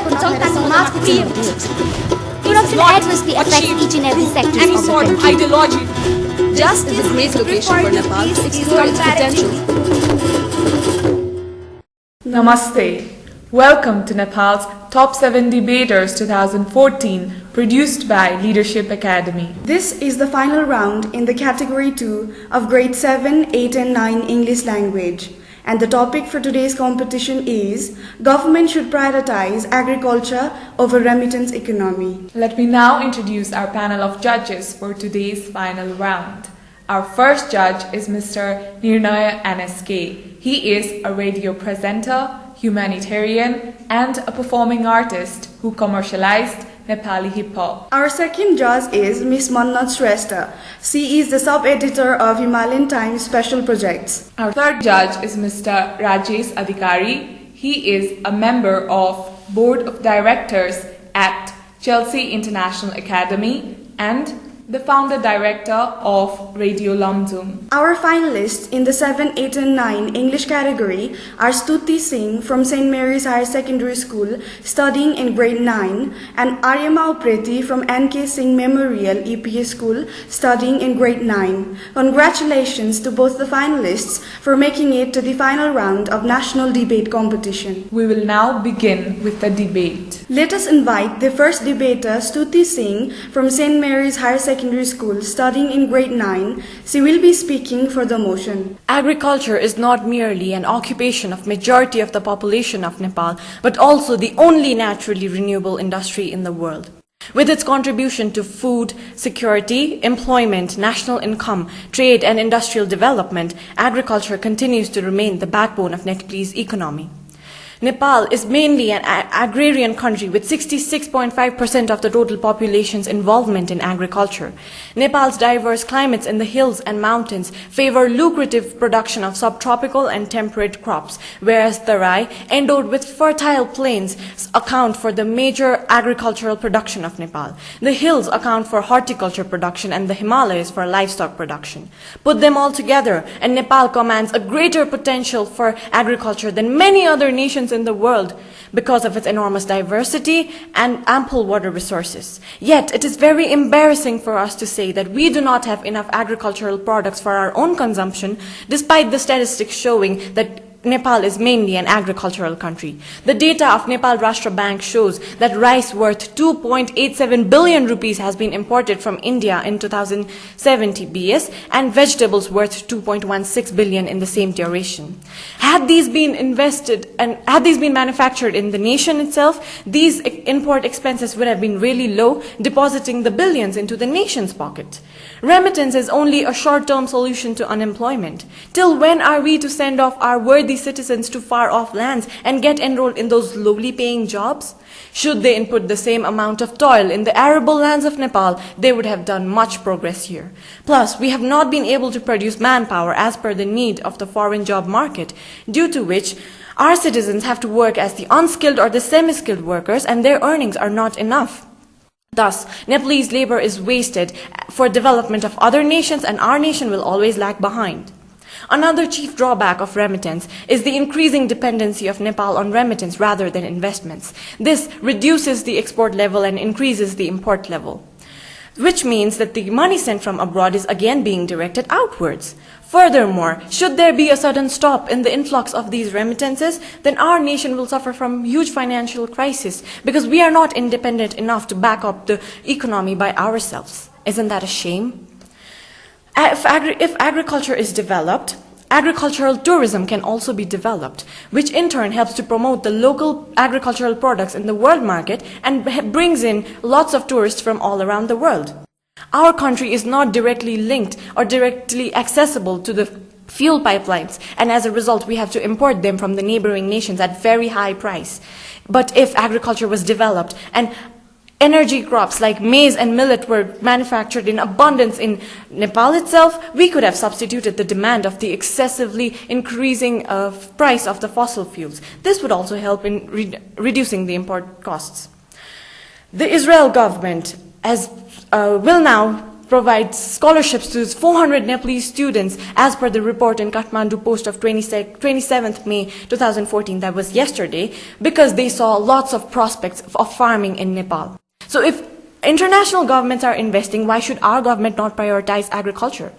Corruption adversely affects each and every sector any of the sort of country. ideology. Just is a great location for Nepal to explore its potential. Namaste. Welcome to Nepal's Top 7 Debaters 2014, produced by Leadership Academy. This is the final round in the Category 2 of Grade 7, 8 and 9 English Language. And the topic for today's competition is Government should prioritize agriculture over remittance economy. Let me now introduce our panel of judges for today's final round. Our first judge is Mr. NIRNAYA NSK. He is a radio presenter, humanitarian, and a performing artist who commercialized Nepali hip-hop. Our second judge is Ms. MANNAT SHRESTHA. She is the sub-editor of Himalayan Times Special Projects. Our third judge is Mr. RAJESH ADHIKARI. He is a member of Board of Directors at Chelsea International Academy and the founder director of Radio Lamjung. Our finalists in the 7, 8 and 9 English category are Stuti Singh from St. Mary's Higher Secondary School studying in grade 9 and Aryama Upreti from NK Singh Memorial EPS School studying in grade 9. Congratulations to both the finalists for making it to the final round of National Debate Competition. We will now begin with the debate. Let us invite the first debater, Stuti Singh from St. Mary's Higher Secondary School studying in grade 9. She will be speaking for the motion. Agriculture is not merely an occupation of majority of the population of Nepal, but also the only naturally renewable industry in the world. With its contribution to food security, employment, national income, trade and industrial development, agriculture continues to remain the backbone of Nepalese economy. Nepal is mainly an agrarian country with 66.5% of the total population's involvement in agriculture. Nepal's diverse climates in the hills and mountains favor lucrative production of subtropical and temperate crops, whereas Tarai, endowed with fertile plains, account for the major agricultural production of Nepal. The hills account for horticulture production and the Himalayas for livestock production. Put them all together, and Nepal commands a greater potential for agriculture than many other nations in the world because of its enormous diversity and ample water resources. Yet, it is very embarrassing for us to say that we do not have enough agricultural products for our own consumption, despite the statistics showing that Nepal is mainly an agricultural country. The data of Nepal Rashtra Bank shows that rice worth 2.87 billion rupees has been imported from India in 2070 BS and vegetables worth 2.16 billion in the same duration. Had these been manufactured in the nation itself, these import expenses would have been really low, depositing the billions into the nation's pocket. Remittance is only a short-term solution to unemployment. Till when are we to send off our worthy citizens to far-off lands and get enrolled in those lowly paying jobs? Should they input the same amount of toil in the arable lands of Nepal, they would have done much progress here. Plus, we have not been able to produce manpower as per the need of the foreign job market, due to which our citizens have to work as the unskilled or the semi-skilled workers, and their earnings are not enough. Thus, Nepalese labor is wasted for development of other nations, and our nation will always lag behind. Another chief drawback of remittance is the increasing dependency of Nepal on remittance rather than investments. This reduces the export level and increases the import level, which means that the money sent from abroad is again being directed outwards. Furthermore, should there be a sudden stop in the influx of these remittances, then our nation will suffer from huge financial crisis because we are not independent enough to back up the economy by ourselves. Isn't that a shame? If agriculture is developed, agricultural tourism can also be developed, which in turn helps to promote the local agricultural products in the world market and brings in lots of tourists from all around the world. Our country is not directly linked or directly accessible to the fuel pipelines, and as a result we have to import them from the neighboring nations at very high price. But if agriculture was developed and energy crops like maize and millet were manufactured in abundance in Nepal itself, we could have substituted the demand of the excessively increasing price of the fossil fuels. This would also help in reducing the import costs. The Israel government will now provides scholarships to 400 Nepalese students, as per the report in Kathmandu Post of 27th May 2014, that was yesterday, because they saw lots of prospects of farming in Nepal. So if international governments are investing, why should our government not prioritize agriculture?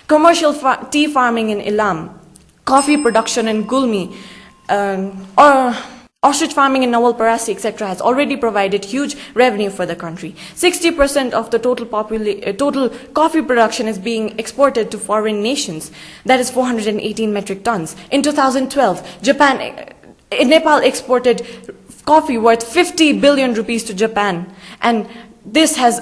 Commercial tea farming in Ilam, coffee production in Gulmi, or ostrich farming in Nawalparasi, etc., has already provided huge revenue for the country. 60% of the total coffee production is being exported to foreign nations. That is 418 metric tons. In 2012, Nepal exported coffee worth 50 billion rupees to Japan, and this has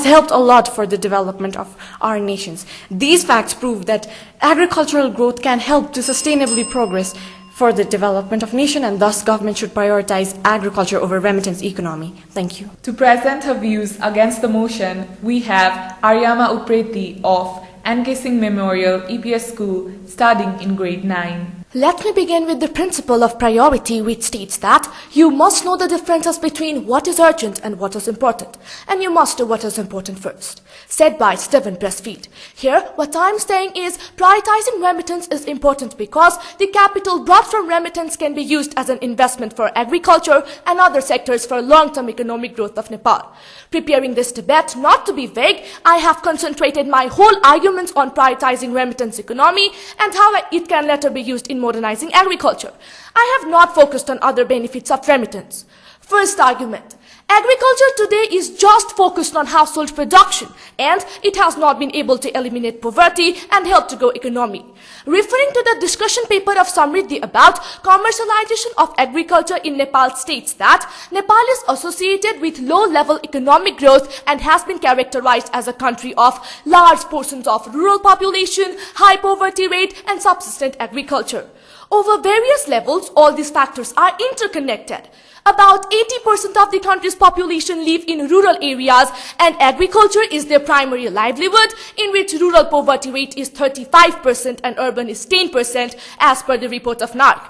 helped a lot for the development of our nations. These facts prove that agricultural growth can help to sustainably progress for the development of nation, and thus government should prioritize agriculture over remittance economy. Thank you. To present her views against the motion, we have Aryama Upreti of NK Singh Memorial EPS School studying in grade 9. Let me begin with the principle of priority, which states that you must know the differences between what is urgent and what is important, and you must do what is important first. Said by Stephen Pressfield. Here, what I'm saying is prioritizing remittance is important because the capital brought from remittance can be used as an investment for agriculture and other sectors for long-term economic growth of Nepal. Preparing this debate not to be vague, I have concentrated my whole arguments on prioritizing remittance economy and how it can later be used in modernizing agriculture. I have not focused on other benefits of remittance. First argument. Agriculture today is just focused on household production, and it has not been able to eliminate poverty and help to grow economy. Referring to the discussion paper of Samriddhi about commercialization of agriculture in Nepal states that Nepal is associated with low-level economic growth and has been characterized as a country of large portions of rural population, high poverty rate, and subsistent agriculture. Over various levels, all these factors are interconnected. About 80% of the country's population live in rural areas, and agriculture is their primary livelihood, in which rural poverty rate is 35% and urban is 10% as per the report of NARC.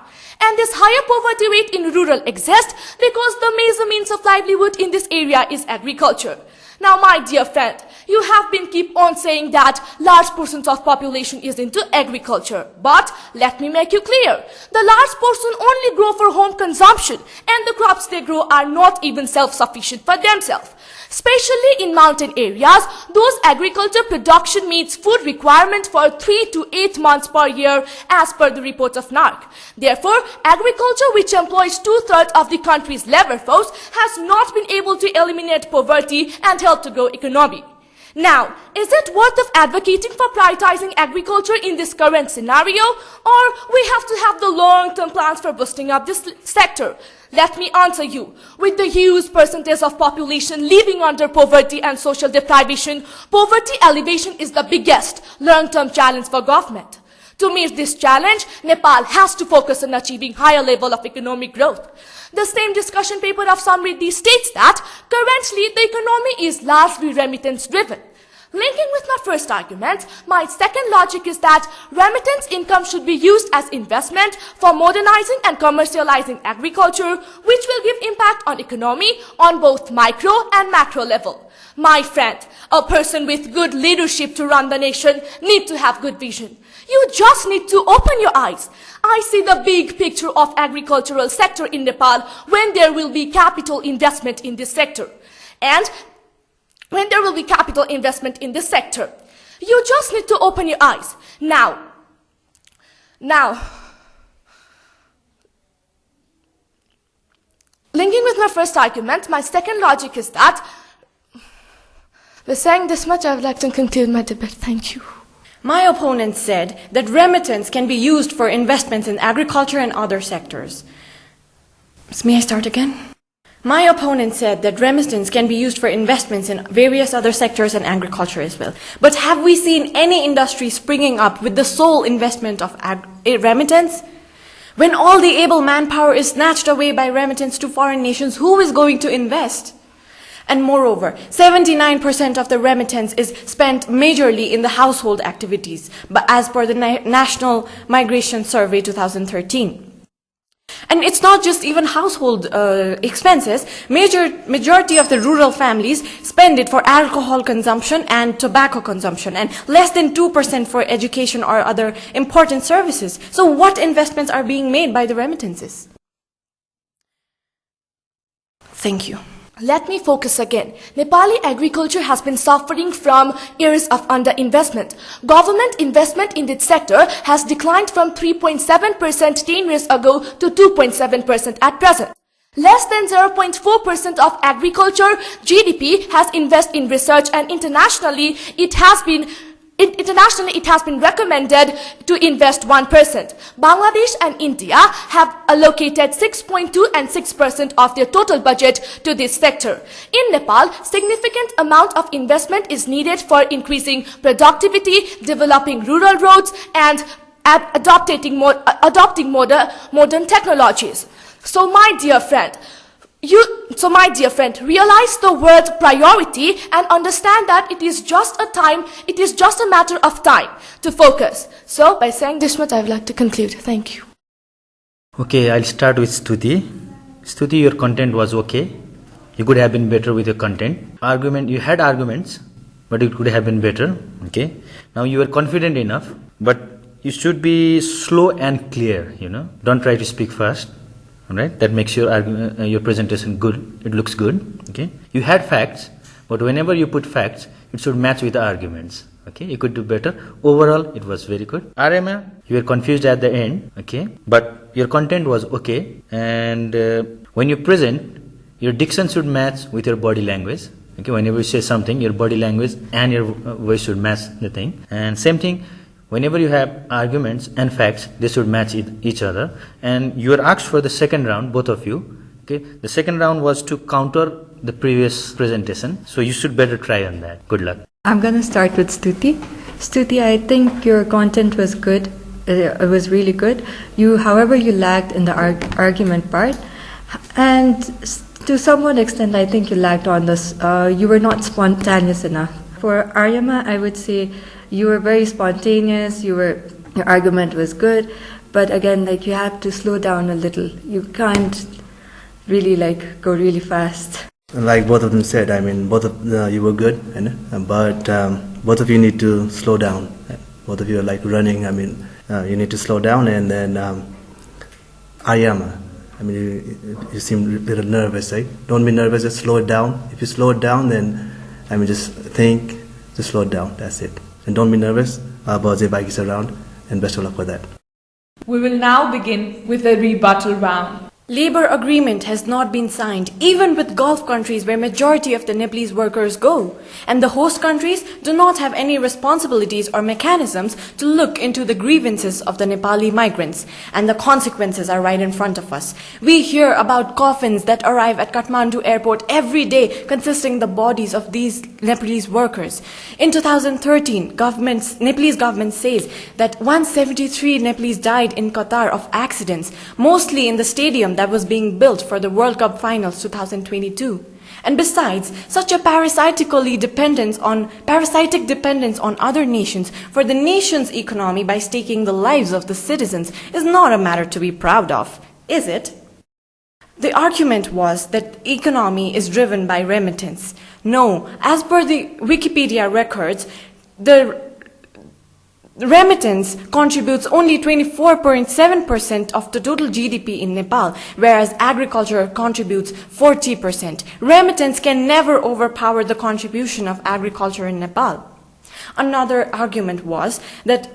And this higher poverty rate in rural exists because the major means of livelihood in this area is agriculture. Now, my dear friend, you have been keep on saying that large portions of population is into agriculture. But let me make you clear, the large portion only grow for home consumption, and the crops they grow are not even self-sufficient for themselves. Especially in mountain areas, those agriculture production meets food requirement for 3 to 8 months per year as per the report of NARC. Therefore, agriculture, which employs 2/3 of the country's labor force, has not been able to eliminate poverty and help to grow economy. Now, is it worth of advocating for prioritizing agriculture in this current scenario, or we have to have the long-term plans for boosting up this sector? Let me answer you. With the huge percentage of population living under poverty and social deprivation, poverty alleviation is the biggest long-term challenge for government. To meet this challenge, Nepal has to focus on achieving higher level of economic growth. The same discussion paper of Samriddhi states that currently the economy is largely remittance driven. Linking with my first argument, my second logic is that remittance income should be used as investment for modernizing and commercializing agriculture, which will give impact on economy on both micro and macro level. My friend, a person with good leadership to run the nation needs to have good vision. You just need to open your eyes. I see the big picture of agricultural sector in Nepal when there will be capital investment in this sector. And when there will be capital investment in this sector, you just need to open your eyes. Now, linking with my first argument, my second logic is that, by saying this much, I would like to conclude my debate. Thank you. My opponent said that remittance can be used for investments in agriculture and other sectors. May I start again? My opponent said that remittance can be used for investments in various other sectors and agriculture as well. But have we seen any industry springing up with the sole investment of remittance? When all the able manpower is snatched away by remittance to foreign nations, who is going to invest? And moreover, 79% of the remittance is spent majorly in the household activities, but as per the National Migration Survey 2013. And it's not just even household expenses. Majority of the rural families spend it for alcohol consumption and tobacco consumption, and less than 2% for education or other important services. So what investments are being made by the remittances? Thank you. Let me focus again. Nepali agriculture has been suffering from years of underinvestment. Government investment in this sector has declined from 3.7% 10 years ago to 2.7% at present. Less than 0.4% of agriculture GDP has invested in research, and internationally it has been recommended to invest 1%. Bangladesh and India have allocated 6.2 and 6% of their total budget to this sector. In Nepal, significant amount of investment is needed for increasing productivity, developing rural roads, and adopting modern technologies. So my dear friend, realize the word priority and understand that it is just a matter of time to focus. So by saying this much, I would like to conclude. Thank you. Okay, I'll start with Stuti. Stuti, your content was okay. You could have been better with your content. You had arguments, but it could have been better. Okay. Now you were confident enough, but you should be slow and clear, Don't try to speak fast. Alright, that makes your presentation good. It looks good. Okay, you had facts, but whenever you put facts, it should match with the arguments. Okay, you could do better. Overall, it was very good. Arema, you were confused at the end. Okay, but your content was okay, and when you present, your diction should match with your body language. Okay, whenever you say something, your body language and your voice should match the thing. And same thing. Whenever you have arguments and facts, they should match each other. And you are asked for the second round, both of you. Okay, the second round was to counter the previous presentation. So you should better try on that. Good luck. I'm going to start with Stuti. Stuti, I think your content was good. It was really good. However, you lagged in the argument part. And to somewhat extent, I think you lagged on this. You were not spontaneous enough. For Aryama, I would say you were very spontaneous, your argument was good, but again, you have to slow down a little. You can't really go really fast. Like both of them said, both of you were good, but both of you need to slow down. Both of you are running, you need to slow down. And then Aryama, you seem a little nervous, right? Don't be nervous, just slow it down. If you slow it down, then just think, just slow it down, that's it. And don't be nervous, Baze bike is around, and best of luck for that. We will now begin with the rebuttal round. Labor agreement has not been signed, even with Gulf countries where majority of the Nepalese workers go. And the host countries do not have any responsibilities or mechanisms to look into the grievances of the Nepali migrants. And the consequences are right in front of us. We hear about coffins that arrive at Kathmandu airport every day, consisting the bodies of these Nepalese workers. In 2013, Nepalese government says that 173 Nepalese died in Qatar of accidents, mostly in the stadium that was being built for the World Cup Finals 2022. And besides, such a parasitic dependence on other nations for the nation's economy by staking the lives of the citizens is not a matter to be proud of, is it? The argument was that economy is driven by remittance. No, as per the Wikipedia records, the remittance contributes only 24.7% of the total GDP in Nepal, whereas agriculture contributes 40%. Remittance can never overpower the contribution of agriculture in Nepal. Another argument was that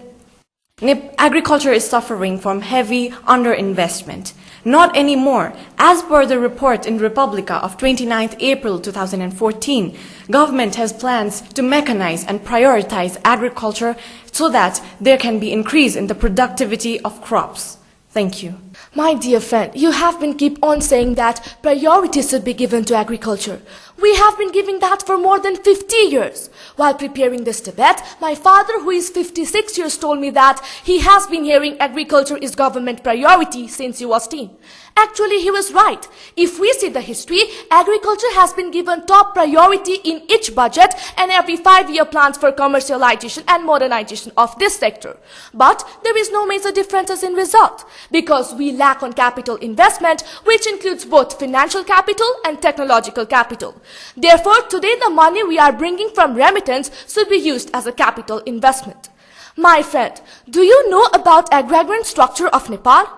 agriculture is suffering from heavy underinvestment. Not anymore. As per the report in Republica of 29th April 2014, government has plans to mechanize and prioritize agriculture so that there can be increase in the productivity of crops. Thank you. My dear friend, you have been keep on saying that priority should be given to agriculture. We have been giving that for more than 50 years. While preparing this debate, my father, who is 56 years, told me that he has been hearing agriculture is government priority since he was teen. Actually, he was right. If we see the history, agriculture has been given top priority in each budget and every 5-year plans for commercialization and modernization of this sector. But there is no major differences in result because we lack on capital investment, which includes both financial capital and technological capital. Therefore, today the money we are bringing from remittance should be used as a capital investment. My friend, do you know about agrarian structure of Nepal?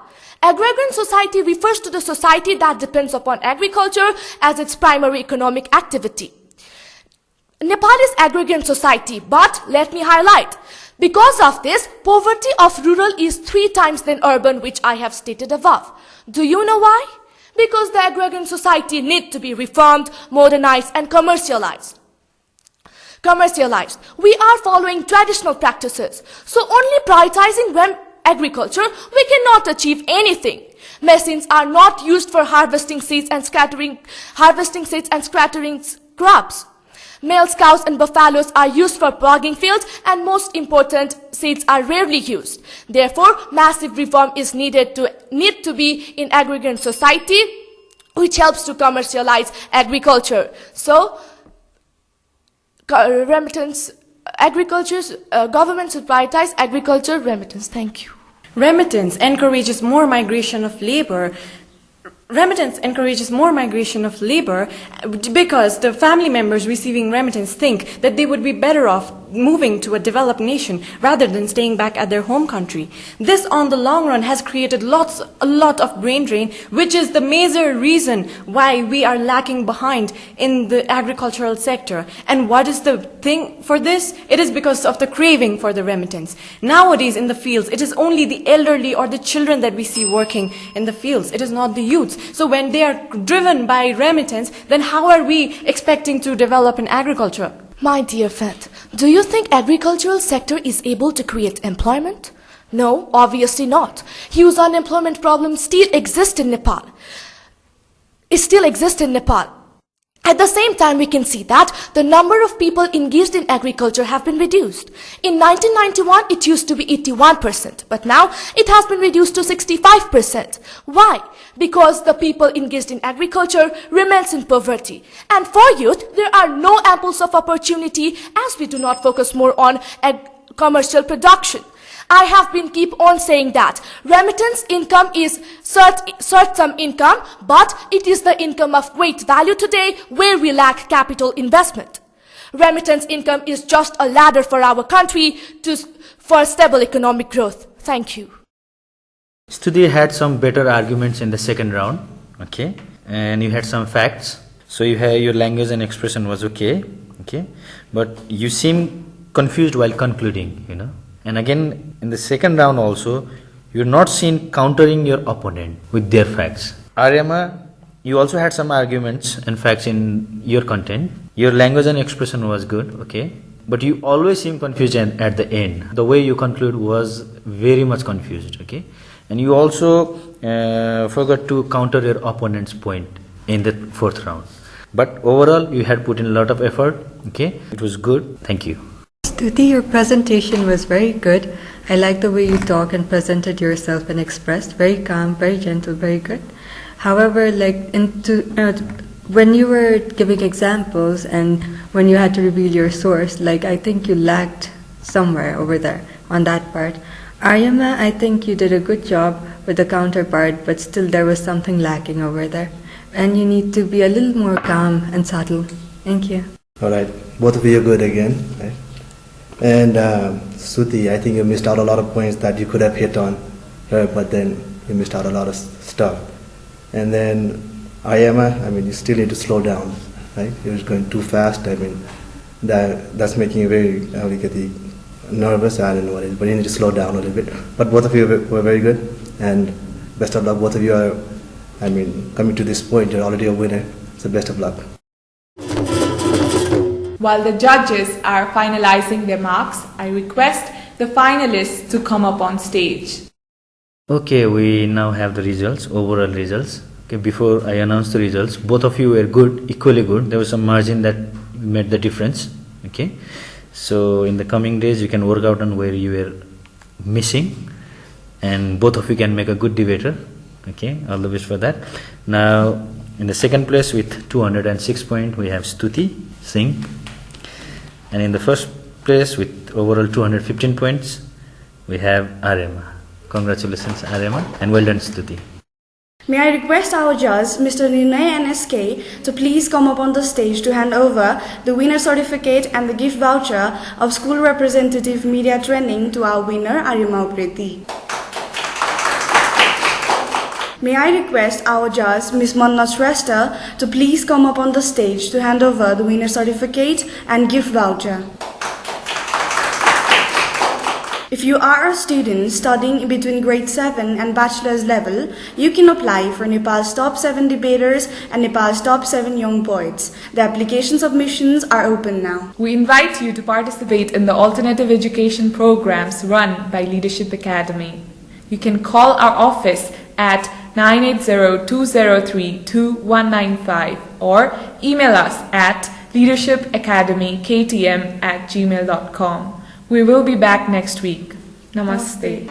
Agrarian society refers to the society that depends upon agriculture as its primary economic activity. Nepal is agrarian society, but let me highlight. Because of this, poverty of rural is 3 times than urban, which I have stated above. Do you know why? Because the agrarian society needs to be reformed, modernized, and commercialized. We are following traditional practices, so only prioritizing agriculture, we cannot achieve anything. Machines are not used for harvesting seeds and scattering crops. Male cows and buffaloes are used for ploughing fields, and most important, seeds are rarely used. Therefore, massive reform is need to be in agrarian society, which helps to commercialize agriculture. So, remittance, government should prioritize agriculture remittance. Thank you. Remittance encourages more migration of labor. Remittance encourages more migration of labor because the family members receiving remittance think that they would be better off moving to a developed nation rather than staying back at their home country. This on the long run has created a lot of brain drain, which is the major reason why we are lacking behind in the agricultural sector. And what is the thing for this? It is because of the craving for the remittance. Nowadays in the fields, it is only the elderly or the children that we see working in the fields. It is not the youths. So when they are driven by remittance, then how are we expecting to develop in agriculture? My dear friend, do you think agricultural sector is able to create employment? No, obviously not. Huge unemployment problems still exist in Nepal. At the same time, we can see that the number of people engaged in agriculture have been reduced. In 1991, it used to be 81%, but now it has been reduced to 65%. Why? Because the people engaged in agriculture remains in poverty. And for youth, there are no amples of opportunity as we do not focus more on commercial production. I have been keep on saying that remittance income is short-term income, but it is the income of great value today where we lack capital investment. Remittance income is just a ladder for our country for stable economic growth. Thank you. Stuti had some better arguments in the second round, okay, and you had some facts. So your language and expression was okay, but you seem confused while concluding, And again, in the second round also, you're not seen countering your opponent with their facts. Aryama, you also had some arguments and facts in your content. Your language and expression was good, okay, but you always seem confused at the end. The way you conclude was very much confused, okay, and you also forgot to counter your opponent's point in the fourth round. But overall, you had put in a lot of effort, okay, it was good. Thank you. Stuti, your presentation was very good. I like the way you talk and presented yourself and expressed. Very calm, very gentle, very good. However, when you were giving examples and when you had to reveal your source, I think you lacked somewhere over there on that part. Aryama, I think you did a good job with the counterpart, but still there was something lacking over there. And you need to be a little more calm and subtle. Thank you. All right, both of you are good again. Right? And Stuti, I think you missed out a lot of points that you could have hit on her, but then you missed out a lot of stuff. And then Aryama, you still need to slow down, right? You're just going too fast. That's making you very nervous. I don't know what it is, but you need to slow down a little bit. But both of you were very good, and best of luck. Both of you are, coming to this point, you're already a winner. So best of luck. While the judges are finalizing their marks, I request the finalists to come up on stage. Okay, we now have the results, overall results. Okay, before I announce the results, both of you were good, equally good. There was some margin that made the difference. Okay, so in the coming days you can work out on where you were missing, and both of you can make a good debater. Okay, all the best for that. Now in the second place with 206 points we have Stuti Singh, and in the first place with overall 215 points we have Arema. Congratulations Arema, and well done Stuti. May I request our judge, Mr. NIRNAYA NSK, to please come up on the stage to hand over the winner certificate and the gift voucher of School Representative Media Training to our winner, Arima Upreti. May I request our judge, Ms. MANNAT SHRESTHA, to please come up on the stage to hand over the winner certificate and gift voucher. If you are a student studying between grade 7 and bachelor's level, you can apply for Nepal's top 7 debaters and Nepal's top 7 young poets. The application submissions are open now. We invite you to participate in the alternative education programs run by Leadership Academy. You can call our office at 980-203-2195 or email us at leadershipacademyktm@gmail.com. We will be back next week. Namaste.